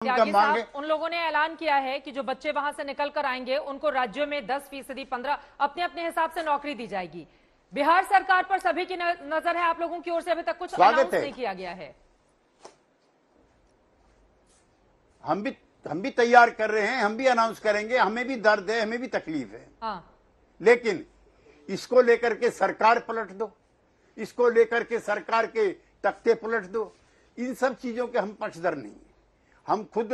त्यागी साहब, उन लोगों ने ऐलान किया है कि जो बच्चे वहां से निकल कर आएंगे उनको राज्यों में 10%, 15 अपने अपने हिसाब से नौकरी दी जाएगी। बिहार सरकार पर सभी की नजर है, आप लोगों की ओर से अभी तक कुछ अनाउंस नहीं किया गया है। हम भी तैयार कर रहे हैं, हम भी अनाउंस करेंगे, हमें भी दर्द है, हमें भी तकलीफ है। हाँ। लेकिन इसको लेकर के सरकार पलट दो, इसको लेकर के सरकार के तख्ते पलट दो, इन सब चीजों के हम पक्षधर नहीं है। हम खुद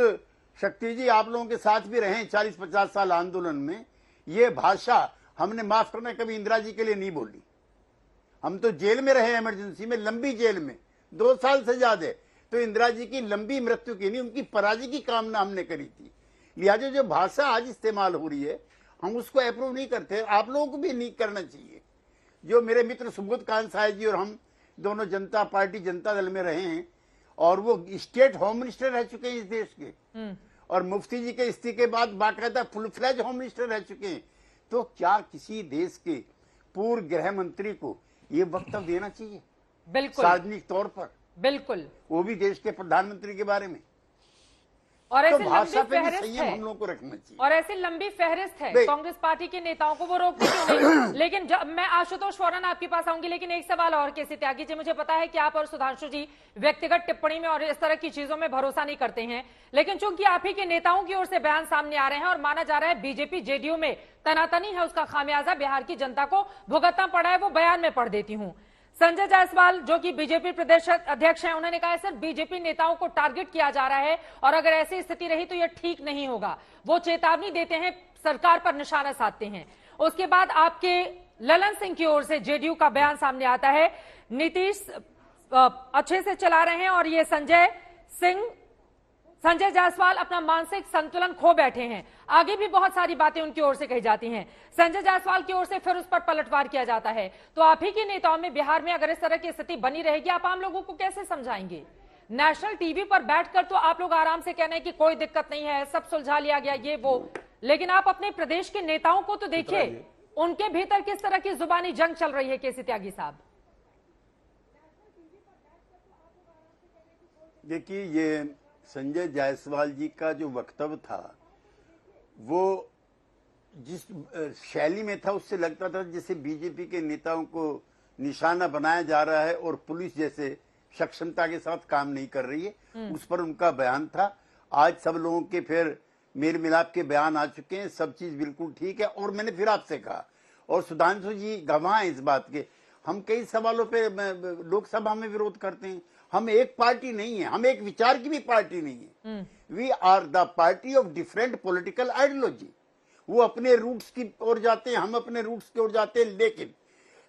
शक्ति जी आप लोगों के साथ भी रहे 40-50 साल आंदोलन में। ये भाषा हमने माफ करना कभी इंदिरा जी के लिए नहीं बोली। हम तो जेल में रहे, इमरजेंसी में, लंबी जेल में 2 साल से ज्यादा। तो इंदिरा जी की लंबी मृत्यु की नहीं, उनकी पराजय की कामना हमने करी थी। लिहाजा जो भाषा आज इस्तेमाल हो रही है हम उसको अप्रूव नहीं करते, आप लोगों को भी नहीं करना चाहिए। जो मेरे मित्र सुबोध कांत साहब जी और हम दोनों जनता पार्टी जनता दल में रहे हैं और वो स्टेट होम मिनिस्टर रह चुके हैं इस देश के, और मुफ्ती जी के इस्तीफे के बाद बाकायदा फुल फ्लैज होम मिनिस्टर रह चुके हैं। तो क्या किसी देश के पूर्व गृह मंत्री को ये वक्तव्य देना चाहिए? बिल्कुल, सार्वजनिक तौर पर, बिल्कुल, वो भी देश के प्रधानमंत्री के बारे में। और ऐसी तो लंबी फहरिस्त है, हम लोगों को रखना चाहिए। और ऐसी लंबी फहरिस्त है कांग्रेस पार्टी के नेताओं को, वो रोकते क्यों नहीं? लेकिन जब मैं आशुतोष फौरन आपके पास आऊंगी, लेकिन एक सवाल और केसी त्यागी जी, मुझे पता है कि आप और सुधांशु जी व्यक्तिगत टिप्पणी में और इस तरह की चीजों में भरोसा नहीं करते हैं, लेकिन चूंकि आप ही के नेताओं की ओर से बयान सामने आ रहे हैं और माना जा रहा है बीजेपी जेडीयू में तनातनी है, उसका खामियाजा बिहार की जनता को भुगतना पड़ा है, वो बयान में पढ़ देती हूं। संजय जायसवाल जो कि बीजेपी प्रदेश अध्यक्ष हैं, उन्होंने कहा है सर बीजेपी नेताओं को टारगेट किया जा रहा है और अगर ऐसी स्थिति रही तो यह ठीक नहीं होगा। वो चेतावनी देते हैं, सरकार पर निशाना साधते हैं। उसके बाद आपके ललन सिंह की ओर से जेडीयू का बयान सामने आता है, नीतीश अच्छे से चला रहे हैं और ये संजय जायसवाल अपना मानसिक संतुलन खो बैठे हैं। आगे भी बहुत सारी बातें उनकी ओर से कही जाती हैं। संजय जायसवाल की ओर से फिर उस पर पलटवार किया जाता है। तो आप ही के नेताओं में बिहार में अगर इस तरह की स्थिति बनी रहेगी, आप आम लोगों को कैसे समझाएंगे? नेशनल टीवी पर बैठकर तो आप लोग आराम से कह रहे हैं कि कोई दिक्कत नहीं है, सब सुलझा लिया गया, ये वो, लेकिन आप अपने प्रदेश के नेताओं को तो देखिए, उनके भीतर किस तरह की जुबानी जंग चल रही है। केसी त्यागी साहब, देखिए, ये संजय जायसवाल जी का जो वक्तव्य था वो जिस शैली में था उससे लगता था जैसे बीजेपी के नेताओं को निशाना बनाया जा रहा है और पुलिस जैसे सक्षमता के साथ काम नहीं कर रही है। उस पर उनका बयान था। आज सब लोगों के फिर मेल मिलाप के बयान आ चुके हैं, सब चीज बिल्कुल ठीक है। और मैंने फिर आपसे कहा, और सुधांशु जी गवाह हैं इस बात के, हम कई सवालों पे लोकसभा में विरोध करते हैं। हम एक पार्टी नहीं है, हम एक विचार की भी पार्टी नहीं है। We are the party of different political ideology. वो अपने रूट्स की ओर जाते हैं, हम अपने रूट्स की ओर जाते हैं, लेकिन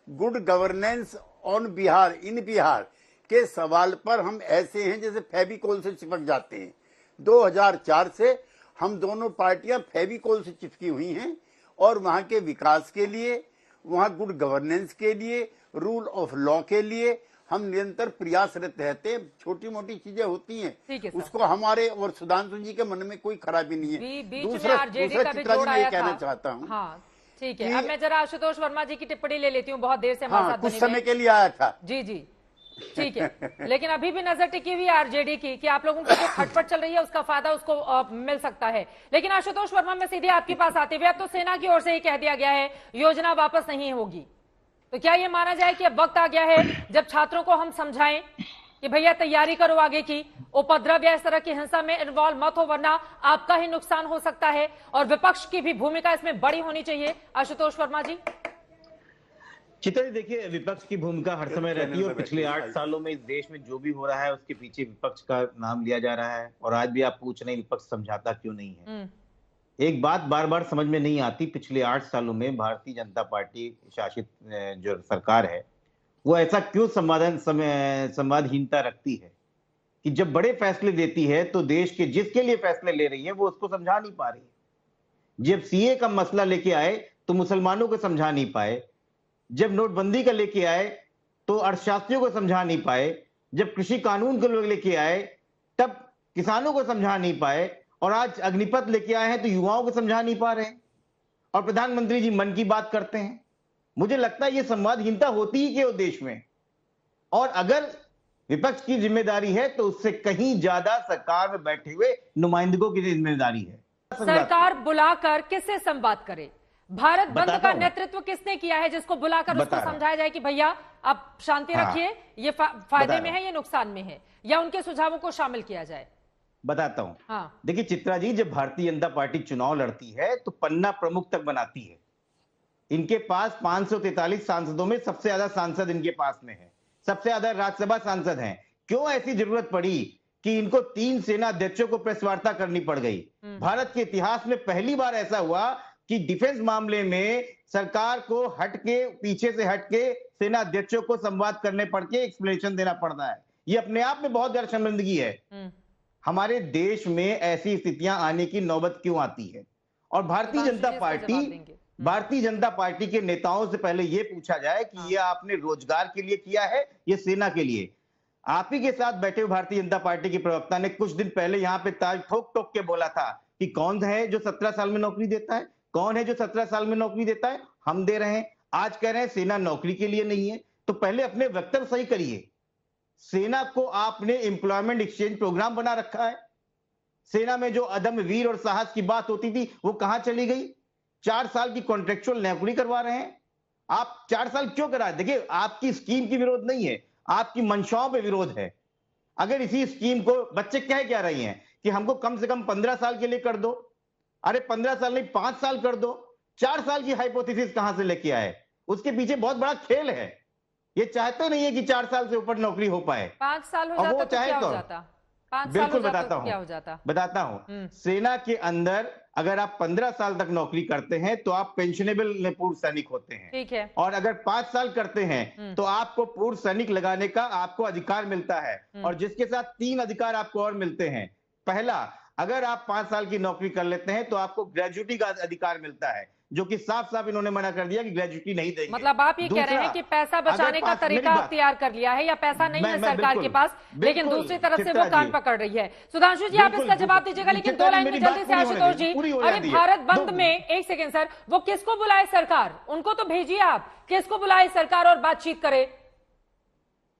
गुड गवर्नेंस ऑन बिहार, इन बिहार के सवाल पर हम ऐसे हैं जैसे फेविकोल से चिपक जाते हैं। 2004 से हम दोनों पार्टियां फेविकोल से चिपकी हुई हैं और वहां के विकास के लिए, वहां गुड गवर्नेंस के लिए, रूल ऑफ लॉ के लिए हम निरंतर प्रयासरत रहते हैं। छोटी मोटी चीजें होती हैं, उसको हमारे और सुधांशु जी के मन में कोई खराबी नहीं है। दूसरा चित्रा जी मैं ये कहना चाहता हूँ, हाँ, ठीक है। अब मैं जरा आशुतोष वर्मा जी की टिप्पणी ले लेती हूँ, बहुत देर से हमारे साथ कुछ समय के लिए आया था। जी जी, ठीक है। लेकिन अभी भी नजर टिकी हुई आरजेडी की कि आप लोगों की जो खटपट चल रही है उसका फायदा उसको मिल सकता है। लेकिन आशुतोष वर्मा, मैं सीधे आपके पास आते हुए, अब तो सेना की ओर से ही कह दिया गया है योजना वापस नहीं होगी, तो क्या ये माना जाए कि अब वक्त आ गया है जब छात्रों को हम समझाएं कि भैया तैयारी करो आगे की, उपद्रव या इस तरह की हिंसा में इन्वॉल्व मत हो वरना आपका ही नुकसान हो सकता है, और विपक्ष की भी भूमिका इसमें बड़ी होनी चाहिए? आशुतोष वर्मा जी। चित्रा जी, देखिए, विपक्ष की भूमिका हर समय रहती है और पिछले 8 सालों में इस देश में जो भी हो रहा है उसके पीछे विपक्ष का नाम लिया जा रहा है। और आज भी आप पूछ रहे हैं विपक्ष समझाता क्यों नहीं है। एक बात बार बार समझ में नहीं आती, पिछले 8 सालों में भारतीय जनता पार्टी शासित जो सरकार है वो ऐसा क्यों संवादहीनता रखती है कि जब बड़े फैसले देती है तो देश के जिसके लिए फैसले ले रही है वो उसको समझा नहीं पा रही है। जब सीए का मसला लेके आए तो मुसलमानों को समझा नहीं पाए, जब नोटबंदी का लेके आए तो अर्थशास्त्रियों को समझा नहीं पाए, जब कृषि कानून को लेके आए तब किसानों को समझा नहीं पाए, और आज अग्निपथ लेके आए हैं तो युवाओं को समझा नहीं पा रहे हैं। और प्रधानमंत्री जी मन की बात करते हैं। मुझे लगता है ये संवादहीनता होती ही क्यों देश में। और अगर विपक्ष की जिम्मेदारी है तो उससे कहीं ज्यादा सरकार में बैठे हुए नुमाइंदों की जिम्मेदारी है। सरकार बुलाकर किससे संवाद करे? भारत बंद का नेतृत्व किसने किया है जिसको बुलाकर उसको समझाया जाए कि भैया आप शांति रखिए, ये फायदे में है, ये नुकसान में है, या उनके सुझावों को शामिल किया जाए? बताता हूं। हाँ। देखिए चित्रा जी, जब भारतीय जनता पार्टी चुनाव लड़ती है तो पन्ना प्रमुख तक बनाती है। इनके पास 543 सांसदों में सबसे ज्यादा सांसद इनके पास में है, सबसे ज्यादा राज्यसभा सांसद हैं। क्यों ऐसी जरूरत पड़ी कि इनको 3 सेना अध्यक्षों को प्रेस वार्ता करनी पड़ गई? भारत के इतिहास में पहली बार ऐसा हुआ कि डिफेंस मामले में सरकार को हटके, पीछे से हटके सेना अध्यक्षों को संवाद करने पड़ के एक्सप्लेनेशन देना पड़ता है। ये अपने आप में बहुत ज्यादा शर्मिंदगी है। हमारे देश में ऐसी स्थितियां आने की नौबत क्यों आती है? और भारतीय जनता पार्टी के नेताओं से पहले यह पूछा जाए कि यह आपने रोजगार के लिए किया है या सेना के लिए? आप ही के साथ बैठे हुए भारतीय जनता पार्टी के प्रवक्ता ने कुछ दिन पहले यहां पे ताल ठोक ठोक के बोला था कि कौन है जो 17 साल में नौकरी देता है, कौन है जो 17 साल में नौकरी देता है? हम दे रहे हैं। आज कह रहे हैं सेना नौकरी के लिए नहीं है। तो पहले अपने वक्तव्य सही करिए। सेना को आपने एम्प्लॉयमेंट एक्सचेंज प्रोग्राम बना रखा है। सेना में जो अदम्य वीर और साहस की बात होती थी वो कहां चली गई? 4 साल की कॉन्ट्रेक्चुअल नौकरी करवा रहे हैं आप। 4 साल क्यों करा? देखिए, आपकी स्कीम की विरोध नहीं है, आपकी मंशाओं पे विरोध है। अगर इसी स्कीम को बच्चे कह क्या रही हैं कि हमको कम से कम 15 साल के लिए कर दो। अरे 15 साल नहीं, 5 साल कर दो। 4 साल की हाइपोथेसिस कहां से लेके आए? उसके पीछे बहुत बड़ा खेल है। ये चाहते नहीं है कि 4 साल से ऊपर नौकरी हो पाए। 5 साल हो जाता तो क्या हो जाता? 5 साल बिल्कुल हो जाता तो क्या हो जाता? बताता हूं। सेना के अंदर अगर आप 15 साल तक नौकरी करते हैं तो आप पेंशनेबल पूर्व सैनिक होते हैं। ठीक है। और अगर 5 साल करते हैं तो आपको पूर्व सैनिक लगाने का आपको अधिकार मिलता है। और जिसके साथ 3 अधिकार आपको और मिलते हैं। पहला, अगर आप 5 साल की नौकरी कर लेते हैं तो आपको ग्रेजुएटी का अधिकार मिलता है, जो कि साफ साफ इन्होंने मना कर दिया कि ग्रेजुएटी नहीं देंगे। मतलब आप ये कह रहे हैं कि पैसा बचाने का तरीका अख्तियार कर लिया है, या पैसा नहीं है सरकार के पास, लेकिन दूसरी तरफ से वो कान पकड़ रही है। सुधांशु जी, आप इसका जवाब दीजिएगा, लेकिन 2 लाइन में जल्दी से आशुतोष जी। अरे भारत बंद में, एक सेकेंड सर, वो किसको बुलाए सरकार? उनको तो भेजिए आप। किसको बुलाए सरकार और बातचीत करे?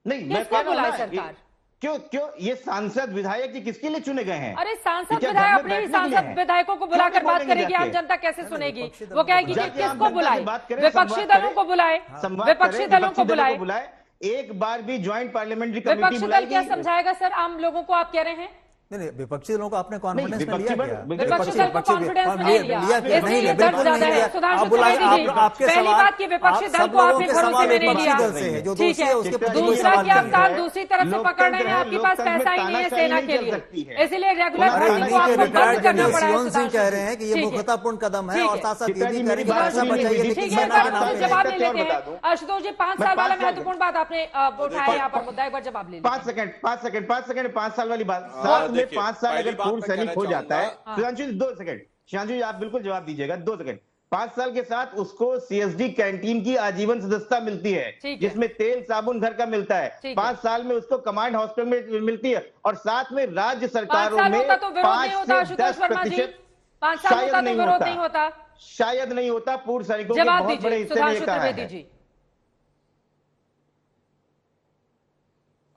नहीं, किसको बुलाए सरकार? क्यों ये सांसद विधायक जी किसके लिए चुने गए हैं? अरे सांसद विधायक अपने ही सांसद विधायकों को बुलाकर बात करेगी, आम जनता कैसे सुनेगी? वो कहेगी कि किसको बुलाए? विपक्षी दलों को बुलाए, विपक्षी दलों को बुलाए। एक बार भी ज्वाइंट पार्लियामेंट्री कमेटी विपक्षी दल क्या समझाएगा सर आम लोगों को? आप कह रहे हैं नहीं, विपक्षी दलों को आपने कॉन्फिडेंस में लिया क्या? विपक्षी दल को कॉन्फिडेंस में लिया? नहीं, बिल्कुल नहीं लिया। पहली बात की विपक्षी दल को आपने भरोसे में नहीं लिया। ठीक है। दूसरा कि आप काम दूसरी तरफ से पकड़ रहे हैं, आपके पास पैसा ही नहीं है सेना के लिए, इसीलिए रेगुलर भर्ती को आपको बंद करना पड़ा है। सिंह कह रहे हैं कि ये मूर्खतापूर्ण कदम है, और साथ साथ ये भी कह रहे हैं पैसा बचाइए, लेकिन जवाब ले लेते हैं। आशुतोष जी, 5 साल वाला महत्वपूर्ण बात आपने उठाया यहाँ पर मुद्दा, एक बार जवाब ले। 5 सेकंड 5 साल वाली बात। 5 साल अगर पूर्व सैनिक हो जाता है, सुधांशु जी 2 सेकंड, शांशु जी आप बिल्कुल जवाब दीजिएगा, 2 सेकंड। 5 साल के साथ उसको सीएसडी कैंटीन की आजीवन सदस्यता मिलती है, जिसमें तेल साबुन घर का मिलता है। 5 साल में उसको कमांड हॉस्पिटल में मिलती है, और साथ में राज्य सरकारों में 5 से 10% शायद नहीं होता। पूर्व सैनिकों के बहुत बड़े हिस्से में कहा है।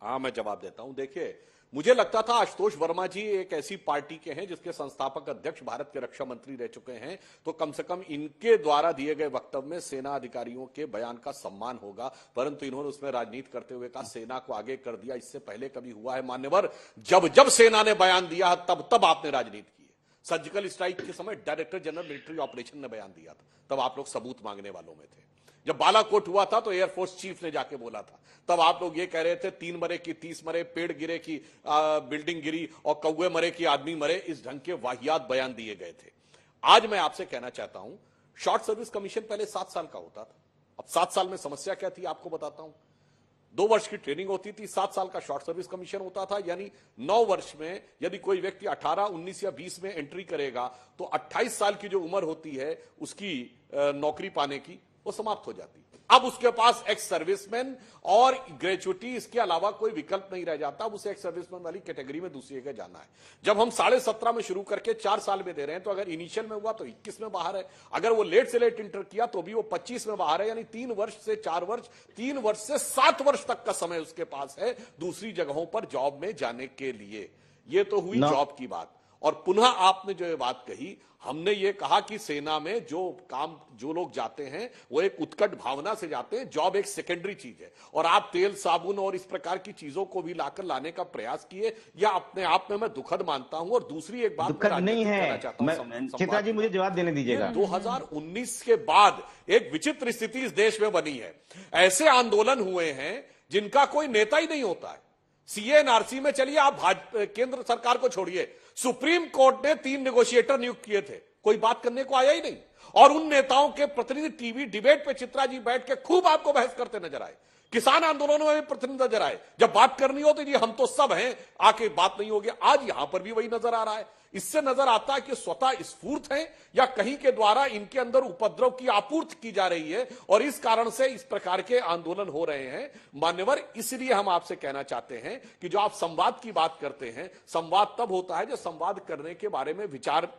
हाँ, मैं जवाब देता हूं। देखिए, मुझे लगता था आशुतोष वर्मा जी एक ऐसी पार्टी के हैं जिसके संस्थापक अध्यक्ष भारत के रक्षा मंत्री रह चुके हैं, तो कम से कम इनके द्वारा दिए गए वक्तव्य में सेना अधिकारियों के बयान का सम्मान होगा। परंतु इन्होंने उसमें राजनीति करते हुए कहा सेना को आगे कर दिया। इससे पहले कभी हुआ है मान्यवर? जब सेना ने बयान दिया तब आपने राजनीति की है। सर्जिकल स्ट्राइक के समय डायरेक्टर जनरल मिलिट्री ऑपरेशन ने बयान दिया था, तब आप लोग सबूत मांगने वालों में थे। जब बालाकोट हुआ था तो एयरफोर्स चीफ ने जाके बोला था, तब आप लोग ये कह रहे थे 3 मरे की 30 मरे, पेड़ गिरे की बिल्डिंग गिरी, और कौवे मरे की आदमी मरे। इस ढंग के वाहियात बयान दिए गए थे। आज मैं आपसे कहना चाहता हूं, शॉर्ट सर्विस कमीशन पहले 7 साल का होता था। अब 7 साल में समस्या क्या थी आपको बताता हूं। 2 वर्ष की ट्रेनिंग होती थी, 7 साल का शॉर्ट सर्विस कमीशन होता था। यानी 9 वर्ष में यदि कोई व्यक्ति 18, 19 या 20 में एंट्री करेगा तो 28 साल की जो उम्र होती है उसकी नौकरी पाने की, वो समाप्त हो जाती। अब उसके पास एक्स सर्विसमैन और ग्रेचुटी इसके अलावा कोई विकल्प नहीं रह जाता। अब उसे एक्स सर्विसमैन वाली कैटेगरी में दूसरी जगह जाना है। जब हम 17.5 में शुरू करके 4 साल में दे रहे हैं, तो अगर इनिशियल में हुआ तो 21 में बाहर है, अगर वो लेट से लेट इंटर किया तो भी वो 25 में बाहर है। यानी 3 वर्ष से 4 वर्ष, 3 वर्ष से 7 वर्ष तक का समय उसके पास है दूसरी जगहों पर जॉब में जाने के लिए। ये तो हुई जॉब की बात। और पुनः आपने जो ये बात कही, हमने ये कहा कि सेना में जो लोग जाते हैं वो एक उत्कट भावना से जाते हैं, जॉब एक सेकेंडरी चीज है। और आप तेल साबुन और इस प्रकार की चीजों को भी लाने का प्रयास किए, या अपने आप में मैं दुखद मानता हूं। और दूसरी एक बात दुखद नहीं है, चित्रा जी मुझे जवाब देने दीजिएगा। 2019 के बाद एक विचित्र स्थिति इस देश में बनी है। ऐसे आंदोलन हुए हैं जिनका कोई नेता ही नहीं होता है। सीएनआरसी में चलिए, आप केंद्र सरकार को छोड़िए, सुप्रीम कोर्ट ने 3 नेगोशिएटर नियुक्त किए थे, कोई बात करने को आया ही नहीं। और उन नेताओं के प्रतिनिधि टीवी डिबेट पे चित्रा जी बैठ के खूब आपको बहस करते नजर आए। किसान आंदोलनों में भी प्रतिनिधि नजर आए। जब बात करनी हो तो ये हम तो सब हैं, आके बात नहीं होगी। आज यहां पर भी वही नजर आ रहा है। इससे नजर आता है कि स्वतः स्फूर्त हैं या कहीं के द्वारा इनके अंदर उपद्रव की आपूर्ति की जा रही है, और इस कारण से इस प्रकार के आंदोलन हो रहे हैं। मान्यवर, इसलिए हम आपसे कहना चाहते हैं कि जो आप संवाद की बात करते हैं, संवाद तब होता है जब संवाद करने के बारे में विचार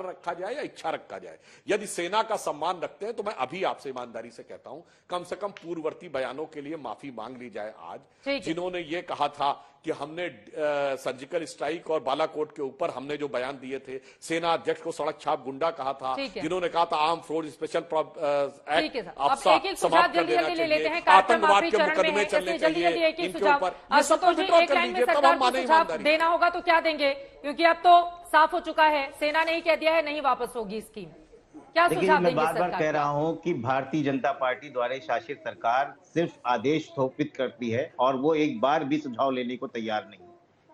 रखा जाए या इच्छा रखा जाए। यदि सेना का सम्मान रखते हैं तो मैं अभी आपसे ईमानदारी से कहता हूं, कम से कम पूर्ववर्ती बयानों के लिए माफी मांग ली जाए आज। जिन्होंने ये कहा था कि हमने सर्जिकल स्ट्राइक और बालाकोट के ऊपर हमने जो बयान दिए थे, सेना अध्यक्ष को सड़क छाप गुंडा कहा था, जिन्होंने कहा था आर्म फोर्स स्पेशल एक्ट समाप्त कर देना चाहिए, आतंकवाद के मुकदमे चलने चाहिए इनके ऊपर, ये सब कुछ विड्रॉ कर लीजिए, तब हम माने ईमानदारी। देना होगा तो क्या देंगे, क्योंकि अब तो साफ हो चुका है, सेना ने ही कह दिया है नहीं वापस होगी स्कीम। क्या सुझाव मैं बार बार कह रहा हूं कि भारतीय जनता पार्टी द्वारा शासित सरकार सिर्फ आदेश थोपित करती है और वो एक बार भी सुझाव लेने को तैयार नहीं।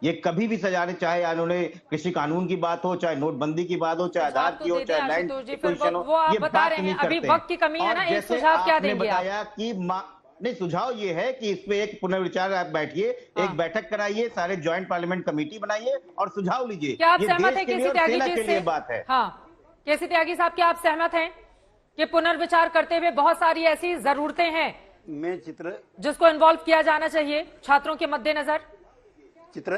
ये कभी भी सजाने, चाहे उन्होंने कृषि कानून की बात हो, चाहे नोटबंदी की बात हो, चाहे आधार की हो, चाहे लैंड एक्विजिशन हो, ये बात नहीं करते। अभी वक्त की कमी है ना, एक सुझाव क्या देंगे? बताया कि नहीं, सुझाव ये है कि इस पे एक पुनर्विचार आप बैठिए, एक बैठक कराइए, सारे ज्वाइंट पार्लियामेंट कमेटी बनाइए और सुझाव लीजिए। क्या आप सहमत हैं केसी त्यागी जी से? बात है। हाँ, केसी त्यागी साहब, क्या आप सहमत हैं कि पुनर्विचार करते हुए बहुत सारी ऐसी जरूरतें हैं मैं जिसको इन्वॉल्व किया जाना चाहिए छात्रों के मद्देनजर? चित्रा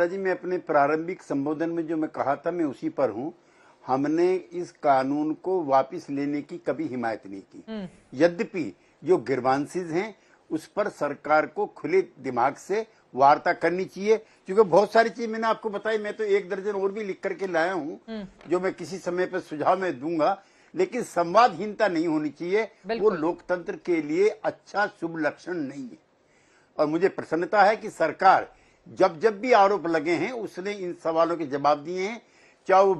जी, मैं अपने प्रारंभिक संबोधन में जो मैं कहा था, मैं उसी पर हूं। हमने इस कानून को वापस लेने की कभी हिमायत नहीं की। यद्यपि जो गिरवांसीज हैं उस पर सरकार को खुले दिमाग से वार्ता करनी चाहिए, क्योंकि बहुत सारी चीज मैंने आपको बताई। मैं तो 1 दर्जन और भी लिख करके लाया हूं जो मैं किसी समय पर सुझाव में दूंगा, लेकिन संवादहीनता नहीं होनी चाहिए। वो लोकतंत्र के लिए अच्छा शुभ लक्षण नहीं है। और मुझे प्रसन्नता है कि सरकार जब भी आरोप लगे हैं उसने इन सवालों के जवाब दिए हैं। चाहे वो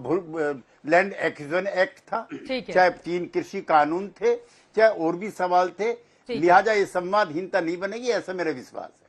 लैंड एक्विजिशन एक्ट था, चाहे 3 कृषि कानून थे, चाहे और भी सवाल थे। लिहाजा ये संवादहीनता नहीं बनेगी, ऐसा मेरा विश्वास है।